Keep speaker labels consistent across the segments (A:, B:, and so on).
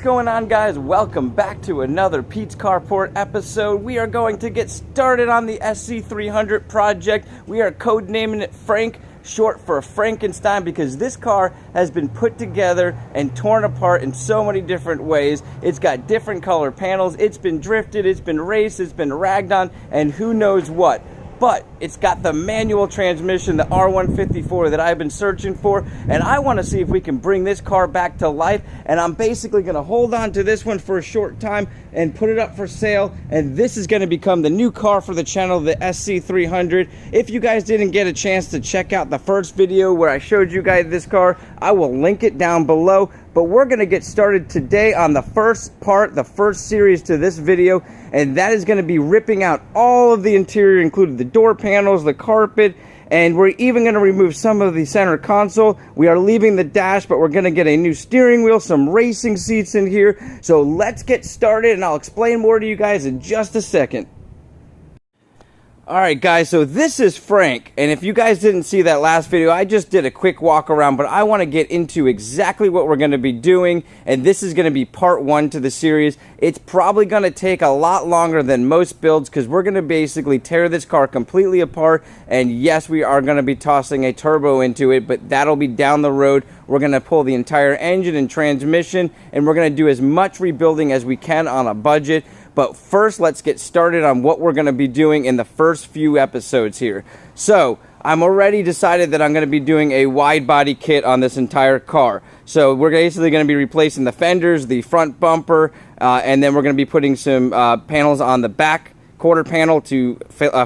A: going on, guys? Welcome back to another Pete's Carport episode. We are going to get started on the SC300 project. We are codenaming it Frank, short for Frankenstein, because this car has been put together and torn apart in so many different ways. It's got different color panels, it's been drifted, it's been raced, it's been ragged on, and who knows what. But it's got the manual transmission, the R154 that I've been searching for, and I want to see if we can bring this car back to life. And I'm basically going to hold on to this one for a short time and put it up for sale, and this is going to become the new car for the channel, the SC300. If you guys didn't get a chance to check out the first video where I showed you guys this car, I will link it down below. But we're going to get started today on the first part, the first series to this video, and that is going to be ripping out all of the interior, including the door panels, the carpet, and we're even going to remove some of the center console. We are leaving the dash, but we're going to get a new steering wheel, some racing seats in here. So let's get started, and I'll explain more to you guys in just a second. Alright guys, so this is Frank, and if you guys didn't see that last video, I just did a quick walk around, but I want to get into exactly what we're going to be doing, and this is going to be part one to the series. It's probably going to take a lot longer than most builds, because we're going to basically tear this car completely apart, and yes, we are going to be tossing a turbo into it, but that'll be down the road. We're going to pull the entire engine and transmission, and we're going to do as much rebuilding as we can on a budget. But first, let's get started on what we're going to be doing in the first few episodes here. So, I'm already decided that I'm going to be doing a wide body kit on this entire car. So, we're basically going to be replacing the fenders, the front bumper, and then we're going to be putting some panels on the back quarter panel to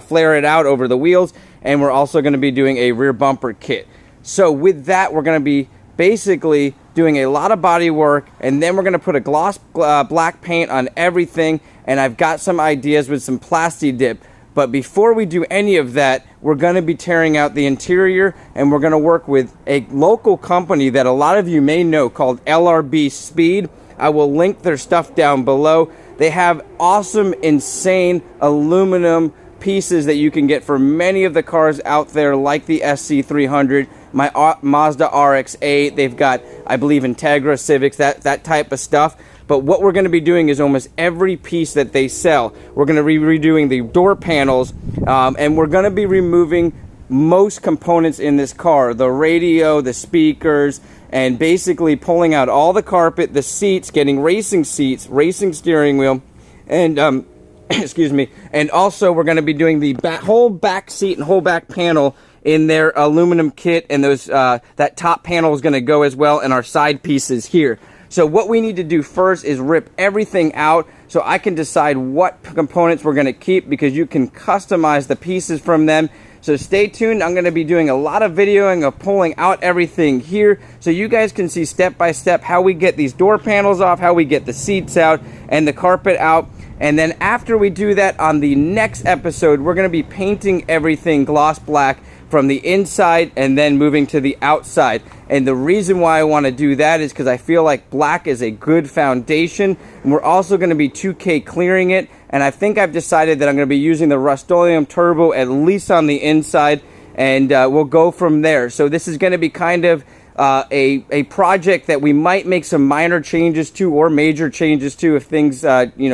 A: flare it out over the wheels. And we're also going to be doing a rear bumper kit. So, with that, we're going to be basically doing a lot of body work, and then we're going to put a gloss black paint on everything, and I've got some ideas with some plasti dip. But before we do any of that, we're going to be tearing out the interior, and we're going to work with a local company that a lot of you may know called LRB Speed. I will link their stuff down below. They have awesome, insane aluminum pieces that you can get for many of the cars out there, like the SC300, my Mazda RX-8. They've got, I believe, Integra, Civics, that type of stuff. But what we're going to be doing is almost every piece that they sell. We're going to be redoing the door panels, and we're going to be removing most components in this car, the radio, the speakers, and basically pulling out all the carpet, the seats, getting racing seats, racing steering wheel, and excuse me, and also we're going to be doing the whole back seat and whole back panel in their aluminum kit, and those that top panel is going to go as well, and our side pieces here. So what we need to do first is rip everything out so I can decide what components we're going to keep, because you can customize the pieces from them. So stay tuned. I'm going to be doing a lot of videoing of pulling out everything here, so you guys can see step by step how we get these door panels off, how we get the seats out and the carpet out. And then after we do that, on the next episode, we're going to be painting everything gloss black from the inside and then moving to the outside. And the reason why I want to do that is because I feel like black is a good foundation, and we're also going to be 2K clearing it. And I think I've decided that I'm going to be using the Rust-Oleum Turbo at least on the inside, and we'll go from there. So this is going to be kind of a project that we might make some minor changes to, or major changes to, if things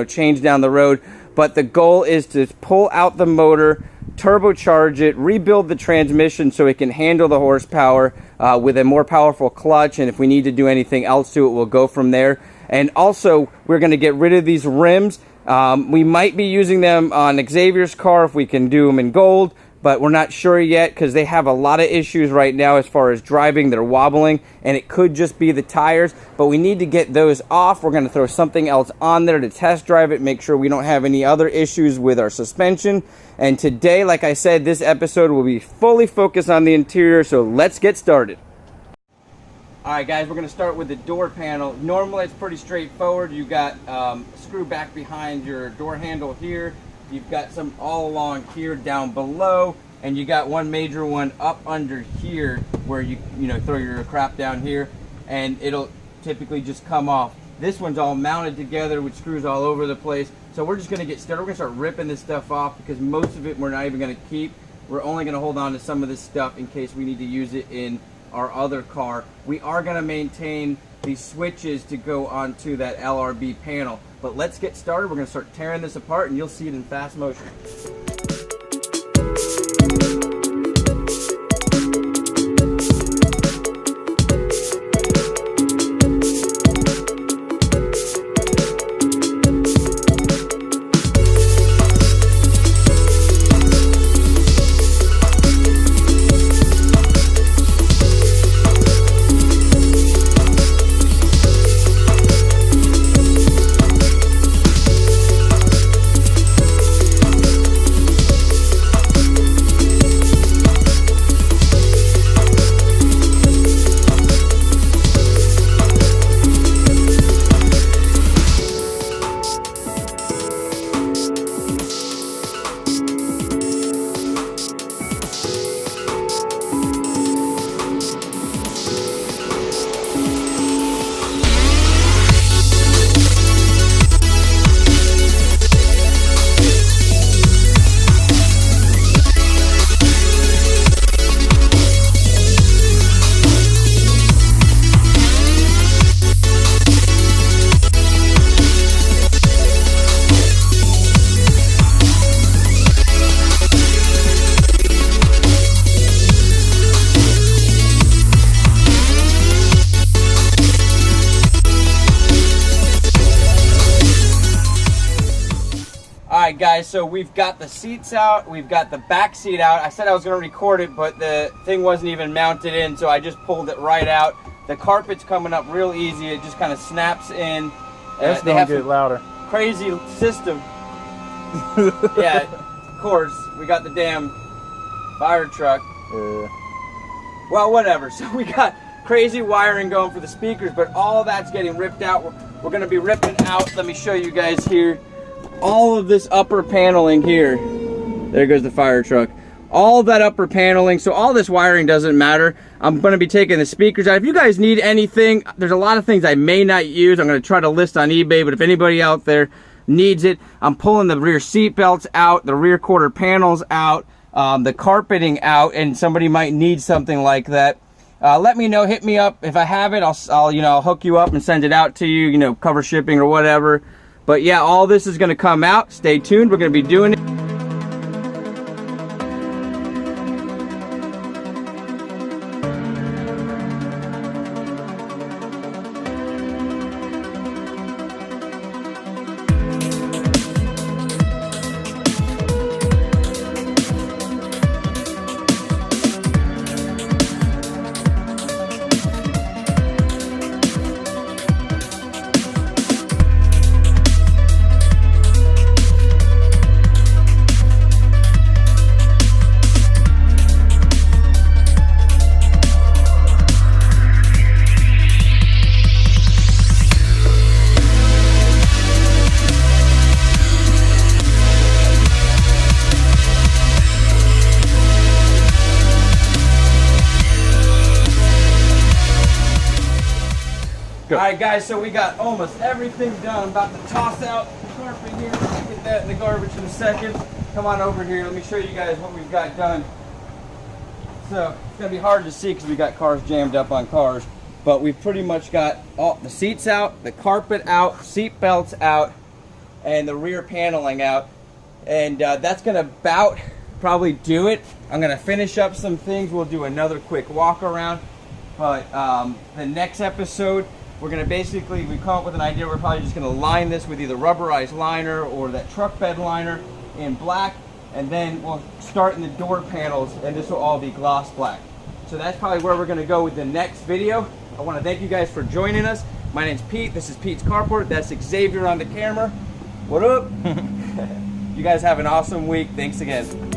A: change down the road. But the goal is to pull out the motor, turbocharge it, rebuild the transmission so it can handle the horsepower with a more powerful clutch, and if we need to do anything else to it, we'll go from there. And also, we're going to get rid of these rims. We might be using them on Xavier's car if we can do them in gold, but we're not sure yet, because they have a lot of issues right now as far as driving. They're wobbling, and it could just be the tires, but we need to get those off. We're going to throw something else on there to test drive it, make sure we don't have any other issues with our suspension. And today, like I said, this episode will be fully focused on the interior, so let's get started. Alright guys, we're going to start with the door panel. Normally it's pretty straightforward. You got a screw back behind your door handle here. You've got some all along here down below, and you got one major one up under here where you throw your crap down here, and it'll typically just come off. This one's all mounted together with screws all over the place. So we're just going to get started. We're going to start ripping this stuff off, because most of it we're not even going to keep. We're only going to hold on to some of this stuff in case we need to use it in our other car. We are going to maintain the switches to go onto that LRB panel. But let's get started. We're going to start tearing this apart and you'll see it in fast motion. Alright guys, so we've got the seats out, we've got the back seat out. I said I was going to record it, but the thing wasn't even mounted in, so I just pulled it right out. The carpet's coming up real easy, it just kind of snaps in.
B: That's gonna get louder.
A: Crazy system. Yeah, of course, we got the damn fire truck. Well, whatever, so we got crazy wiring going for the speakers, but all that's getting ripped out. We're going to be ripping out, let me show you guys here. All of this upper paneling here, there goes the fire truck, all that upper paneling, so all this wiring doesn't matter. I'm going to be taking the speakers out. If you guys need anything, there's a lot of things I may not use. I'm going to try to list on eBay, but if anybody out there needs it, I'm pulling the rear seat belts out, the rear quarter panels out, the carpeting out, and somebody might need something like that. Let me know, hit me up. If I have it, I'll hook you up and send it out to you, cover shipping or whatever. But yeah, all this is going to come out. Stay tuned. We're going to be doing it. Alright guys, so we got almost everything done. I'm about to toss out the carpet here. I'll get that in the garbage in a second. Come on over here, let me show you guys what we've got done. So, it's going to be hard to see because we got cars jammed up on cars. But we've pretty much got all the seats out, the carpet out, seat belts out, and the rear paneling out. And that's going to about probably do it. I'm going to finish up some things. We'll do another quick walk around. But the next episode, we're going to basically, we come up with an idea. We're probably just going to line this with either rubberized liner or that truck bed liner in black. And then we'll start in the door panels, and this will all be gloss black. So that's probably where we're going to go with the next video. I want to thank you guys for joining us. My name's Pete. This is Pete's Carport. That's Xavier on the camera. What up? You guys have an awesome week. Thanks again.